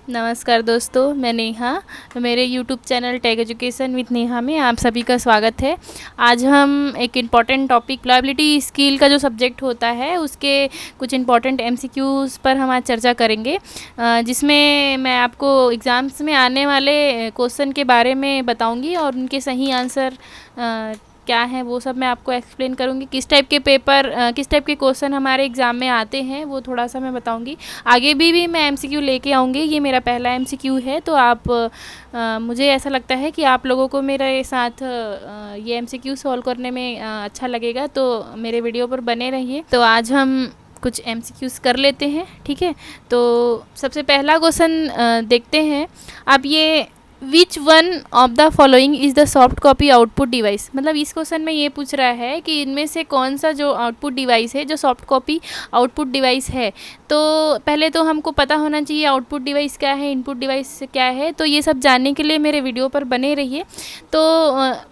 नमस्कार दोस्तों, मैं नेहा। मेरे YouTube channel tech education with Neha में आप सभी का स्वागत है। आज हम एक इम्पॉर्टेंट टॉपिक प्रोबेबिलिटी स्किल का जो सब्जेक्ट होता है उसके कुछ इम्पॉर्टेंट एमसीक्यूज़ पर हम आज चर्चा करेंगे, जिसमें मैं आपको एग्ज़ाम्स में आने वाले क्वेश्चन के बारे में बताऊंगी और उनके सही आंसर क्या है वो सब मैं आपको एक्सप्लेन करूँगी। किस टाइप के पेपर किस टाइप के क्वेश्चन हमारे एग्ज़ाम में आते हैं वो थोड़ा सा मैं बताऊँगी। आगे भी मैं एमसीक्यू लेके आऊँगी। ये मेरा पहला एमसीक्यू है, तो आप मुझे ऐसा लगता है कि आप लोगों को मेरे साथ ये एमसीक्यू सॉल्व करने में अच्छा लगेगा, तो मेरे वीडियो पर बने रहिए। तो आज हम कुछ एमसीक्यूज़ कर लेते हैं, ठीक है। तो सबसे पहला क्वेश्चन देखते हैं। आप ये विच one of the following is the soft copy output device, मतलब इस क्वेश्चन में ये पूछ रहा है कि इनमें से कौन सा जो आउटपुट डिवाइस है जो सॉफ्ट कॉपी आउटपुट डिवाइस है। तो पहले तो हमको पता होना चाहिए आउटपुट डिवाइस क्या है, इनपुट डिवाइस क्या है। तो ये सब जानने के लिए मेरे वीडियो पर बने रहिए। तो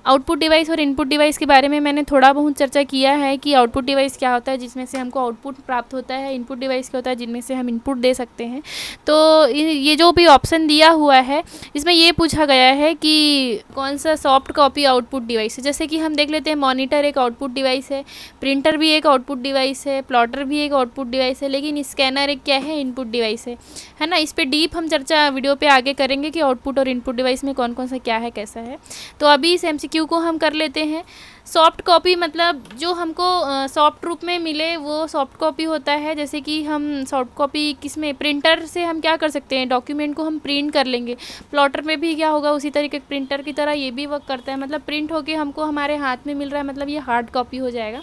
आउटपुट डिवाइस और इनपुट डिवाइस के बारे में मैंने थोड़ा बहुत चर्चा किया है कि आउटपुट डिवाइस क्या होता है जिसमें से हमको आउटपुट प्राप्त होता है, इनपुट डिवाइस क्या होता है जिनमें से हम इनपुट दे सकते हैं। तो ये जो भी ऑप्शन दिया हुआ है इसमें ये पूछा गया है कि कौन सा सॉफ्ट कॉपी आउटपुट डिवाइस है। जैसे कि हम देख लेते हैं, मॉनिटर एक आउटपुट डिवाइस है, प्रिंटर भी एक आउटपुट डिवाइस है, प्लॉटर भी एक आउटपुट डिवाइस है, लेकिन स्कैनर एक क्या है, इनपुट डिवाइस है ना। इस पे डीप हम चर्चा वीडियो पे आगे करेंगे कि आउटपुट और इनपुट डिवाइस में कौन कौन सा क्या है, कैसा है। तो अभी इस एमसीक्यू को हम कर लेते हैं। सॉफ्ट कॉपी मतलब जो हमको सॉफ्ट रूप में मिले वो सॉफ्ट कॉपी होता है। जैसे कि हम सॉफ्ट कॉपी किसमें, प्रिंटर से हम क्या कर सकते हैं, डॉक्यूमेंट को हम प्रिंट कर लेंगे। प्लॉटर में भी क्या होगा, उसी तरीके प्रिंटर की तरह ये भी वर्क करता है, मतलब प्रिंट होके हमको हमारे हाथ में मिल रहा है, मतलब ये हार्ड कॉपी हो जाएगा।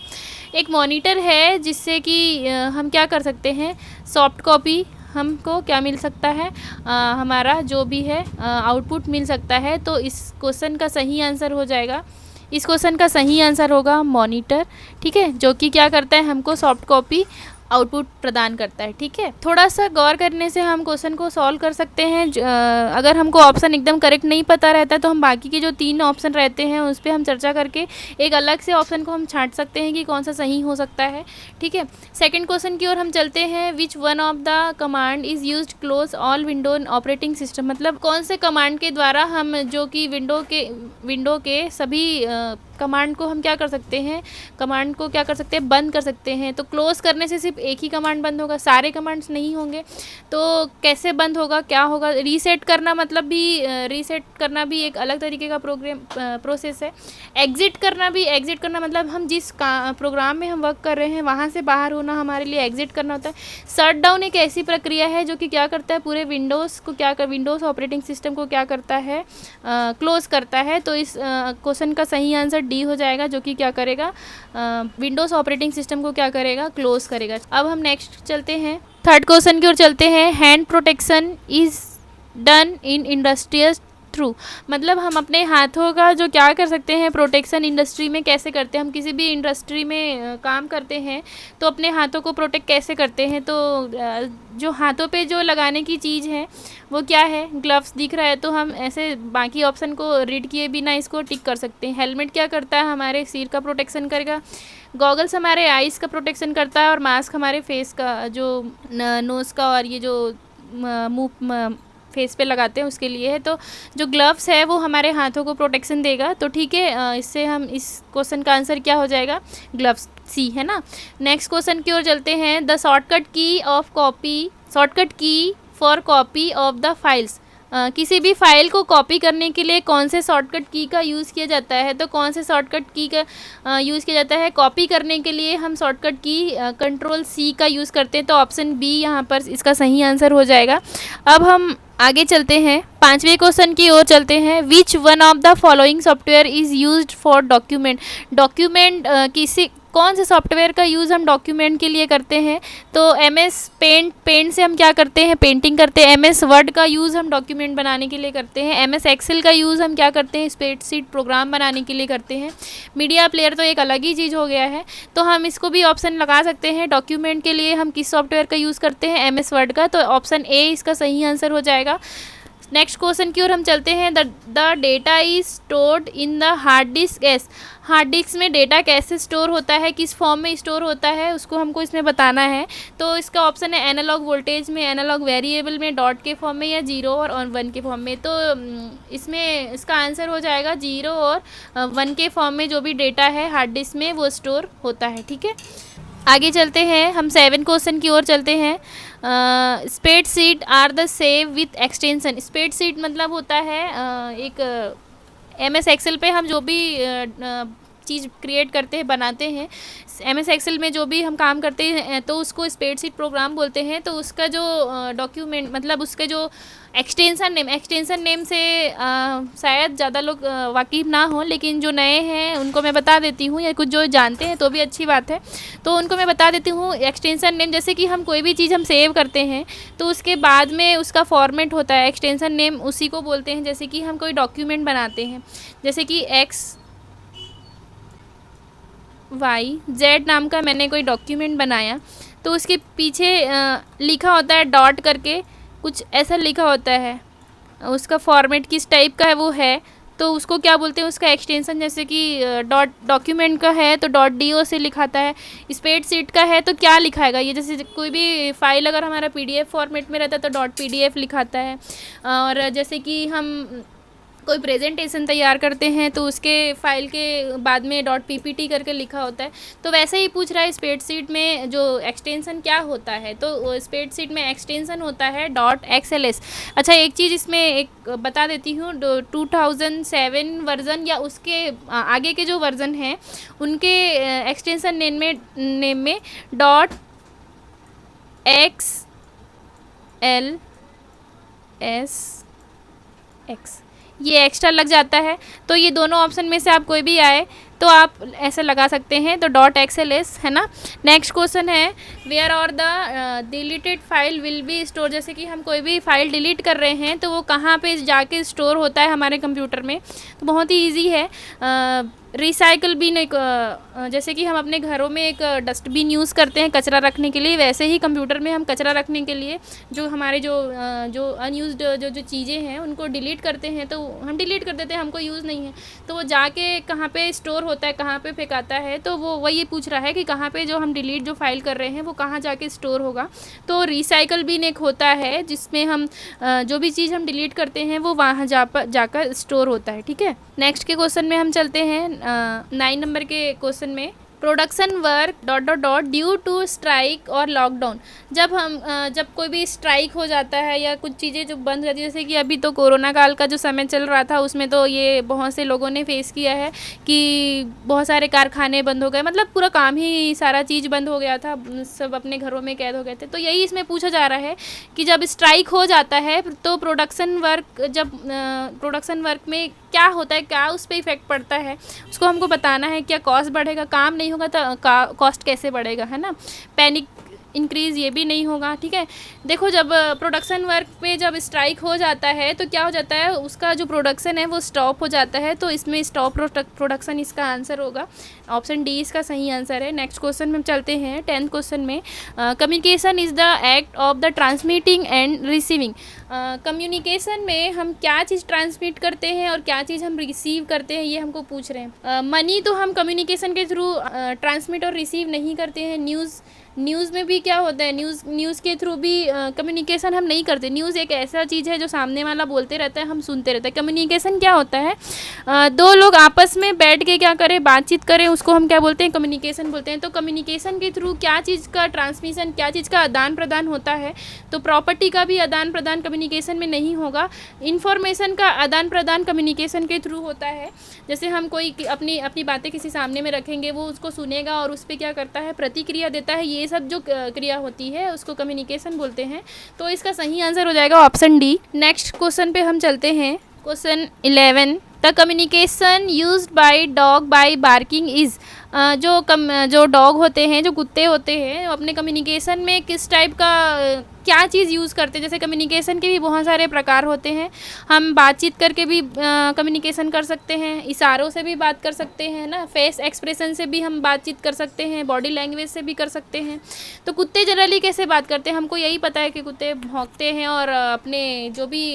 एक मॉनिटर है जिससे कि हम क्या कर सकते हैं, सॉफ्ट कॉपी हमको क्या मिल सकता है, हमारा जो भी है आउटपुट मिल सकता है। तो इस क्वेश्चन का सही आंसर हो जाएगा, इस क्वेश्चन का सही आंसर होगा मॉनिटर, ठीक है, जो कि क्या करता है, हमको सॉफ्ट कॉपी आउटपुट प्रदान करता है, ठीक है। थोड़ा सा गौर करने से हम क्वेश्चन को सॉल्व कर सकते हैं। अगर हमको ऑप्शन एकदम करेक्ट नहीं पता रहता है तो हम बाकी के जो 3 ऑप्शन रहते हैं उस पर हम चर्चा करके एक अलग से ऑप्शन को हम छांट सकते हैं कि कौन सा सही हो सकता है, ठीक है। सेकंड क्वेश्चन की ओर हम चलते हैं। Which one of the command is used close all window in operating system, मतलब कौन से कमांड के द्वारा हम जो कि विंडो के सभी कमांड को हम क्या कर सकते हैं, कमांड को क्या कर सकते हैं, बंद कर सकते हैं। तो क्लोज करने से सिर्फ एक ही कमांड बंद होगा, सारे कमांड्स नहीं होंगे। तो कैसे बंद होगा, क्या होगा। रीसेट करना मतलब भी रीसेट करना भी एक अलग तरीके का प्रोसेस है। एग्जिट करना मतलब हम जिस प्रोग्राम में हम वर्क कर रहे हैं वहाँ से बाहर होना हमारे लिए एग्जिट करना होता है। शट डाउन एक ऐसी प्रक्रिया है जो कि क्या करता है, पूरे विंडोज़ को विंडोज़ ऑपरेटिंग सिस्टम को क्या करता है, क्लोज करता है। तो इस क्वेश्चन का सही आंसर डी हो जाएगा, जो कि क्या करेगा, विंडोज़ ऑपरेटिंग सिस्टम को क्या करेगा, क्लोज करेगा। अब हम नेक्स्ट चलते हैं, थर्ड क्वेश्चन की ओर चलते हैं। Hand protection is done in industrial through, मतलब हम अपने हाथों का जो क्या कर सकते हैं, प्रोटेक्शन इंडस्ट्री में कैसे करते हैं। हम किसी भी इंडस्ट्री में काम करते हैं तो अपने हाथों को प्रोटेक्ट कैसे करते हैं। तो जो हाथों पे जो लगाने की चीज़ है वो क्या है, ग्लव्स दिख रहा है, तो हम ऐसे बाकी ऑप्शन को रीड किए बिना इसको टिक कर सकते हैं। हेलमेट क्या करता है, हमारे सिर का प्रोटेक्शन करेगा। गॉगल्स हमारे आइज़ का प्रोटेक्शन करता है, और मास्क हमारे फेस का, जो नोज़ का और ये जो मुँह फेस पे लगाते हैं उसके लिए है। तो जो ग्लव्स है वो हमारे हाथों को प्रोटेक्शन देगा। तो ठीक है, इससे हम इस क्वेश्चन का आंसर क्या हो जाएगा, ग्लव्स, सी है ना। नेक्स्ट क्वेश्चन की ओर चलते हैं। द शॉर्टकट की for copy of the files, किसी भी फाइल को कॉपी करने के लिए कौन से शॉर्टकट की का यूज़ किया जाता है। तो कौन से शॉर्टकट की का यूज़ किया जाता है, कॉपी करने के लिए हम शॉर्टकट की कंट्रोल सी का यूज़ करते हैं। तो ऑप्शन बी यहाँ पर इसका सही आंसर हो जाएगा। अब हम आगे चलते हैं, पांचवें क्वेश्चन की ओर चलते हैं। Which one of the following software is used for document किसी कौन से सॉफ्टवेयर का यूज़ हम डॉक्यूमेंट के लिए करते हैं। तो MS पेंट से हम क्या करते हैं, पेंटिंग करते हैं। MS वर्ड का यूज़ हम डॉक्यूमेंट बनाने के लिए करते हैं। MS एक्सेल का यूज़ हम क्या करते हैं, स्प्रेडशीट प्रोग्राम बनाने के लिए करते हैं। मीडिया प्लेयर तो एक अलग ही चीज़ हो गया है, तो हम इसको भी ऑप्शन लगा सकते हैं। डॉक्यूमेंट के लिए हम किस सॉफ्टवेयर का यूज़ करते हैं, MS वर्ड का। तो ऑप्शन ए इसका सही आंसर हो जाएगा। नेक्स्ट क्वेश्चन की ओर हम चलते हैं। The data is stored in the hard disk S. Hard disk में डेटा कैसे स्टोर होता है, किस फॉर्म में स्टोर होता है, उसको हमको इसमें बताना है। तो इसका ऑप्शन है एनालॉग वोल्टेज में, एनालॉग वेरिएबल में, डॉट के फॉर्म में, या जीरो और 1 के फॉर्म में। तो इसमें इसका आंसर हो जाएगा जीरो और 1 के फॉर्म में जो भी डेटा है हार्ड डिस्क में वो स्टोर होता है। ठीक है, आगे चलते हैं, हम 7 क्वेश्चन की ओर चलते हैं। Spreadsheet are the save with extension. Spreadsheet मतलब होता है एक MS एक्सेल पे हम जो भी चीज़ क्रिएट करते हैं, बनाते हैं, MS एक्सेल में जो भी हम काम करते हैं तो उसको स्प्रेडशीट प्रोग्राम बोलते हैं। तो उसका जो डॉक्यूमेंट मतलब उसके जो एक्सटेंशन नेम से शायद ज़्यादा लोग वाकिफ़ ना हो, लेकिन जो नए हैं उनको मैं बता देती हूँ, या कुछ जो जानते हैं तो भी अच्छी बात है, तो उनको मैं बता देती हूँ। एक्सटेंशन नेम जैसे कि हम कोई भी चीज़ हम सेव करते हैं तो उसके बाद में उसका फॉर्मेट होता है, एक्सटेंशन नेम उसी को बोलते हैं। जैसे कि हम कोई डॉक्यूमेंट बनाते हैं, जैसे कि XYZ नाम का मैंने कोई डॉक्यूमेंट बनाया, तो उसके पीछे लिखा होता है डॉट करके, कुछ ऐसा लिखा होता है, उसका फॉर्मेट किस टाइप का है वो है, तो उसको क्या बोलते हैं, उसका एक्सटेंशन। जैसे कि डॉट डॉक्यूमेंट का है तो .do से लिखाता है, स्प्रेडशीट का है तो क्या लिखाएगा, ये जैसे कोई भी फाइल अगर हमारा PDF फॉर्मेट में रहता है तो .pdf लिखाता है। और जैसे कि हम कोई प्रेजेंटेशन तैयार करते हैं तो उसके फाइल के बाद में .ppt करके लिखा होता है। तो वैसे ही पूछ रहा है स्प्रेडशीट में जो एक्सटेंशन क्या होता है, तो स्प्रेडशीट में एक्सटेंशन होता है .xls। अच्छा, एक चीज़ इसमें एक बता देती हूँ, 2007 वर्ज़न या उसके आगे के जो वर्ज़न हैं उनके एक्सटेंशन नेम में .xls ये एक्स्ट्रा लग जाता है। तो ये दोनों ऑप्शन में से आप कोई भी आए तो आप ऐसे लगा सकते हैं, तो .xls है ना। नेक्स्ट क्वेश्चन है वेयर और the deleted file will be store. जैसे कि हम कोई भी फाइल डिलीट कर रहे हैं तो वो कहाँ पे जाके स्टोर होता है हमारे कंप्यूटर में, तो बहुत ही ईजी है। रिसाइकल बिन एक जैसे कि हम अपने घरों में एक डस्टबिन यूज़ करते हैं कचरा रखने के लिए, वैसे ही कंप्यूटर में हम कचरा रखने के लिए जो हमारे जो अनयूज्ड जो चीज़ें हैं उनको डिलीट करते हैं, तो हम डिलीट कर देते हैं, हमको यूज़ नहीं है, तो वो जाके कहाँ पे स्टोर होता है, कहाँ पे फेंकाता है, तो वो वही पूछ रहा है कि कहाँ पे जो हम डिलीट जो फाइल कर रहे हैं वो कहाँ जाके स्टोर होगा। तो रिसाइकल बिन एक होता है जिसमें हम जो भी चीज़ हम डिलीट करते हैं वो वहाँ जाकर स्टोर होता है। ठीक है, नेक्स्ट के क्वेश्चन में हम चलते हैं 9 नंबर के क्वेश्चन में। Production work ... due to strike और लॉकडाउन। जब कोई भी स्ट्राइक हो जाता है या कुछ चीज़ें जो बंद हो जाती है, जैसे कि अभी तो कोरोना काल का जो समय चल रहा था उसमें तो ये बहुत से लोगों ने फेस किया है कि बहुत सारे कारखाने बंद हो गए, मतलब पूरा काम ही सारा चीज़ बंद हो गया था, सब अपने घरों में कैद हो गए थे। तो यही इसमें पूछा जा रहा है कि जब स्ट्राइक हो जाता है तो प्रोडक्शन वर्क में क्या होता है, क्या उस पर इफ़ेक्ट पड़ता है, उसको हमको बताना है। क्या कॉस्ट बढ़ेगा, काम नहीं होगा तो कॉस्ट कैसे बढ़ेगा, है ना। पैनिक इंक्रीज़ ये भी नहीं होगा। ठीक है, देखो जब प्रोडक्शन वर्क पे जब स्ट्राइक हो जाता है तो क्या हो जाता है, उसका जो प्रोडक्शन है वो स्टॉप हो जाता है, तो इसमें स्टॉप प्रोडक्शन इसका आंसर होगा। ऑप्शन डी इसका सही आंसर है। नेक्स्ट क्वेश्चन में हम चलते हैं 10th क्वेश्चन में। Communication is the act of the transmitting and receiving. Communication में हम क्या चीज़ ट्रांसमिट करते हैं और क्या चीज़ हम रिसीव करते हैं, ये हमको पूछ रहे हैं। मनी तो हम कम्युनिकेशन के थ्रू ट्रांसमिट और रिसीव नहीं करते हैं। न्यूज़ में भी क्या होता है, न्यूज़ के थ्रू भी कम्युनिकेशन हम नहीं करते। न्यूज़ एक ऐसा चीज़ है जो सामने वाला बोलते रहता है, हम सुनते रहते हैं। कम्युनिकेशन क्या होता है, दो लोग आपस में बैठ के क्या करें, बातचीत करें, उसको हम क्या बोलते हैं, कम्युनिकेशन बोलते हैं। तो कम्युनिकेशन के थ्रू क्या चीज़ का ट्रांसमिशन, क्या चीज़ का आदान प्रदान होता है, तो प्रॉपर्टी का भी आदान प्रदान कम्युनिकेशन में नहीं होगा। इन्फॉर्मेशन का आदान प्रदान कम्युनिकेशन के थ्रू होता है। जैसे हम कोई अपनी बातें किसी सामने में रखेंगे, वो उसको सुनेगा और उस पर क्या करता है, प्रतिक्रिया देता है, ये सब जो क्रिया होती है उसको कम्युनिकेशन बोलते हैं। तो इसका सही आंसर हो जाएगा ऑप्शन डी। नेक्स्ट क्वेश्चन पे हम चलते हैं, question 11। The communication used by dog bye barking is, जो डॉग होते हैं, जो कुत्ते होते हैं, अपने कम्युनिकेशन में किस टाइप का क्या चीज़ यूज़ करते हैं। जैसे कम्युनिकेशन के भी बहुत सारे प्रकार होते हैं, हम बातचीत करके भी कम्युनिकेशन कर सकते हैं, इशारों से भी बात कर सकते हैं ना, फेस एक्सप्रेशन से भी हम बातचीत कर सकते हैं, बॉडी लैंग्वेज से भी कर सकते हैं। तो कुत्ते जनरली कैसे बात करते हैं, हमको यही पता है कि कुत्ते भौंकते हैं और अपने जो भी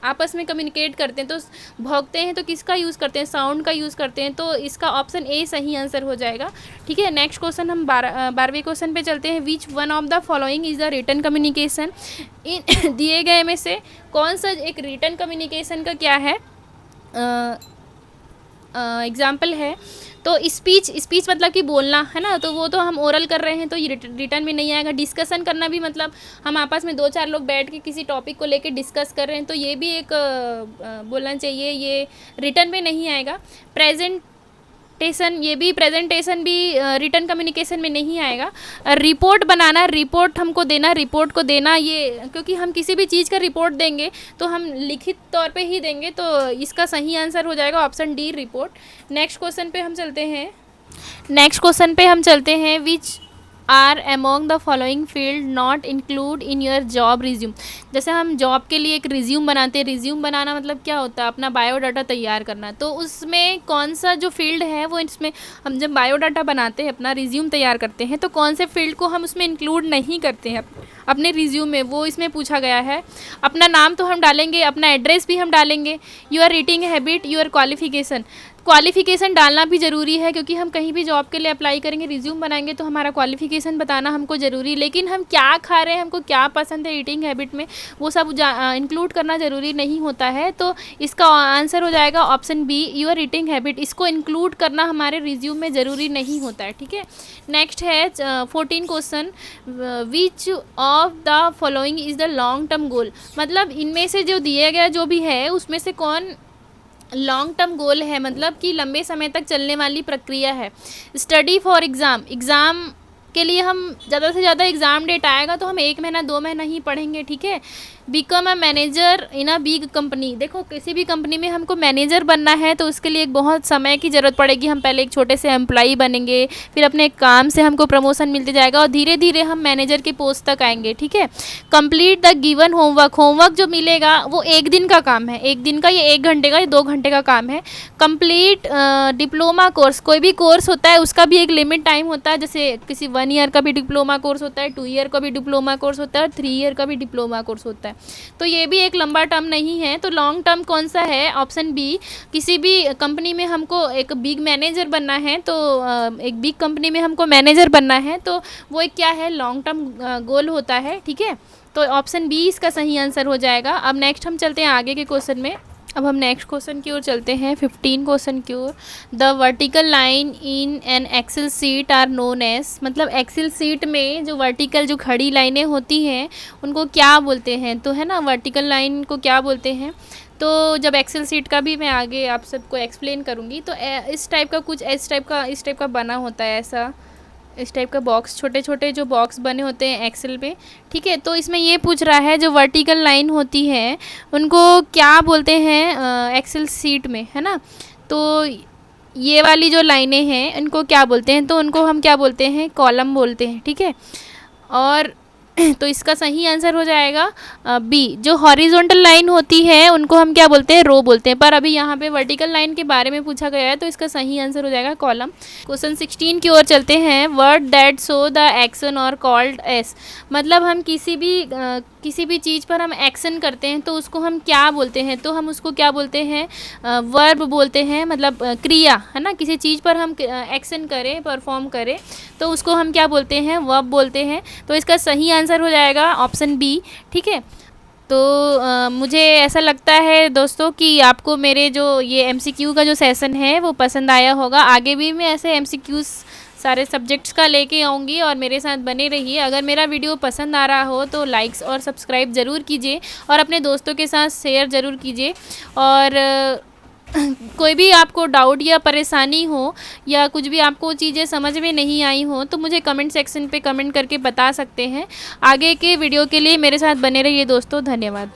आपस में कम्युनिकेट करते हैं, तो भौंकते हैं तो किसका यूज़ करते हैं, साउंड का यूज़ करते हैं। तो इसका ऑप्शन ए सही आंसर हो जाएगा। ठीक है, नेक्स्ट क्वेश्चन हम 12वें क्वेश्चन पे चलते हैं। Which one of the following is the written communication, इन दिए गए में से कौन सा एक रिटन कम्युनिकेशन का क्या है एग्जाम्पल है। तो स्पीच मतलब कि बोलना है ना, तो वो तो हम ओरल कर रहे हैं तो ये रिटर्न में नहीं आएगा। डिस्कशन करना भी मतलब हम आपस में 2-4 लोग बैठ के किसी टॉपिक को लेके डिस्कस कर रहे हैं, तो ये भी एक बोलना चाहिए, ये रिटर्न में नहीं आएगा। प्रेजेंटेशन भी रिटर्न कम्युनिकेशन में नहीं आएगा। रिपोर्ट बनाना, रिपोर्ट हमको देना, रिपोर्ट को देना, ये क्योंकि हम किसी भी चीज़ का रिपोर्ट देंगे तो हम लिखित तौर पे ही देंगे, तो इसका सही आंसर हो जाएगा option D, report. Next question पे हम चलते हैं। Which are among the following field not include in your job resume. जैसे हम जॉब के लिए एक रिज्यूम बनाते हैं, रिज्यूम बनाना मतलब क्या होता है, अपना बायोडाटा तैयार करना। तो उसमें कौन सा जो फील्ड है वो, इसमें हम जब बायोडाटा बनाते हैं, अपना रिज्यूम तैयार करते हैं, तो कौन से फील्ड को हम उसमें इंक्लूड नहीं करते हैं अपने रिज्यूम में, वो इसमें पूछा गया है। अपना नाम तो हम डालेंगे, अपना एड्रेस भी हम डालेंगे, your reading habit, your qualification डालना भी ज़रूरी है, क्योंकि हम कहीं भी जॉब के लिए अप्लाई करेंगे, रिज्यूम बनाएंगे तो हमारा क्वालिफ़िकेशन बताना हमको ज़रूरी। लेकिन हम क्या खा रहे हैं, हमको क्या पसंद है ईटिंग हैबिट में, वो सब इंक्लूड करना ज़रूरी नहीं होता है। तो इसका आंसर हो जाएगा option B, your eating habit. इसको इंक्लूड करना हमारे रिज्यूम में ज़रूरी नहीं होता है। ठीक है, नेक्स्ट है 14 question. Which of the following is the long term goal, मतलब इनमें से जो दिया गया जो भी है उसमें से कौन लॉन्ग टर्म गोल है, मतलब कि लंबे समय तक चलने वाली प्रक्रिया है। स्टडी फॉर एग्ज़ाम के लिए हम ज़्यादा से ज़्यादा एग्ज़ाम डेट आएगा तो हम 1 महीना 2 महीना ही पढ़ेंगे। ठीक है, become a manager in a big company. देखो किसी भी कंपनी में हमको मैनेजर बनना है तो उसके लिए एक बहुत समय की ज़रूरत पड़ेगी। हम पहले एक छोटे से एम्प्लॉई बनेंगे, फिर अपने काम से हमको प्रमोशन मिलते जाएगा और धीरे धीरे हम मैनेजर के पोस्ट तक आएंगे। ठीक है, कंप्लीट द गिवन होमवर्क जो मिलेगा वो 1 दिन का काम है, 1 दिन का, ये 1 घंटे का, ये 2 घंटे का काम है। कंप्लीट डिप्लोमा कोर्स, कोई भी कोर्स होता है उसका भी एक लिमिट टाइम होता है। जैसे किसी 1 ईयर का भी डिप्लोमा कोर्स होता है, 2 ईयर का भी डिप्लोमा कोर्स होता है और 3 ईयर का भी डिप्लोमा कोर्स होता है। तो ये भी एक लंबा टर्म नहीं है। तो लॉन्ग टर्म कौन सा है, ऑप्शन बी। किसी भी कंपनी में हमको एक बिग मैनेजर बनना है, तो एक बिग कंपनी में हमको मैनेजर बनना है, तो वो एक क्या है, लॉन्ग टर्म गोल होता है। ठीक है, तो ऑप्शन बी इसका सही आंसर हो जाएगा। अब नेक्स्ट हम चलते हैं आगे के क्वेश्चन में। अब हम नेक्स्ट क्वेश्चन की ओर चलते हैं, 15 क्वेश्चन की ओर। The vertical line in an Excel sheet are known as, मतलब एक्सेल सीट में जो वर्टिकल जो खड़ी लाइनें होती हैं उनको क्या बोलते हैं, तो है ना, वर्टिकल लाइन को क्या बोलते हैं। तो जब एक्सेल सीट का भी मैं आगे आप सबको एक्सप्लेन करूँगी, तो इस टाइप का कुछ इस टाइप का बना होता है, ऐसा इस टाइप का बॉक्स, छोटे छोटे जो बॉक्स बने होते हैं एक्सेल पे। ठीक है, तो इसमें ये पूछ रहा है जो वर्टिकल लाइन होती है उनको क्या बोलते हैं एक्सेल सीट में, है ना। तो ये वाली जो लाइनें हैं इनको क्या बोलते हैं, तो उनको हम क्या बोलते हैं, कॉलम बोलते हैं। ठीक है, और तो इसका सही आंसर हो जाएगा बी। जो हॉरिजॉन्टल लाइन होती है उनको हम क्या बोलते हैं, रो बोलते हैं। पर अभी यहाँ पे वर्टिकल लाइन के बारे में पूछा गया है तो इसका सही आंसर हो जाएगा कॉलम। क्वेश्चन 16 की ओर चलते हैं। Word that show the action और कॉल्ड एस, मतलब हम किसी भी चीज़ पर हम एक्शन करते हैं तो उसको हम क्या बोलते हैं, तो हम उसको क्या बोलते हैं, वर्ब बोलते हैं, मतलब क्रिया, है ना। किसी चीज़ पर हम एक्शन करें, परफॉर्म करें तो उसको हम क्या बोलते हैं, वर्ब बोलते हैं। तो इसका सही आंसर हो जाएगा ऑप्शन बी। ठीक है, तो मुझे ऐसा लगता है दोस्तों कि आपको मेरे जो ये एमसीक्यू का जो सेशन है वो पसंद आया होगा। आगे भी मैं ऐसे एमसीक्यूज़ सारे सब्जेक्ट्स का लेके आऊँगी और मेरे साथ बने रहिए। अगर मेरा वीडियो पसंद आ रहा हो तो लाइक्स और सब्सक्राइब ज़रूर कीजिए और अपने दोस्तों के साथ शेयर ज़रूर कीजिए। और कोई भी आपको डाउट या परेशानी हो या कुछ भी आपको चीज़ें समझ में नहीं आई हो तो मुझे कमेंट सेक्शन पे कमेंट करके बता सकते हैं। आगे के वीडियो के लिए मेरे साथ बने रहिए दोस्तों, धन्यवाद।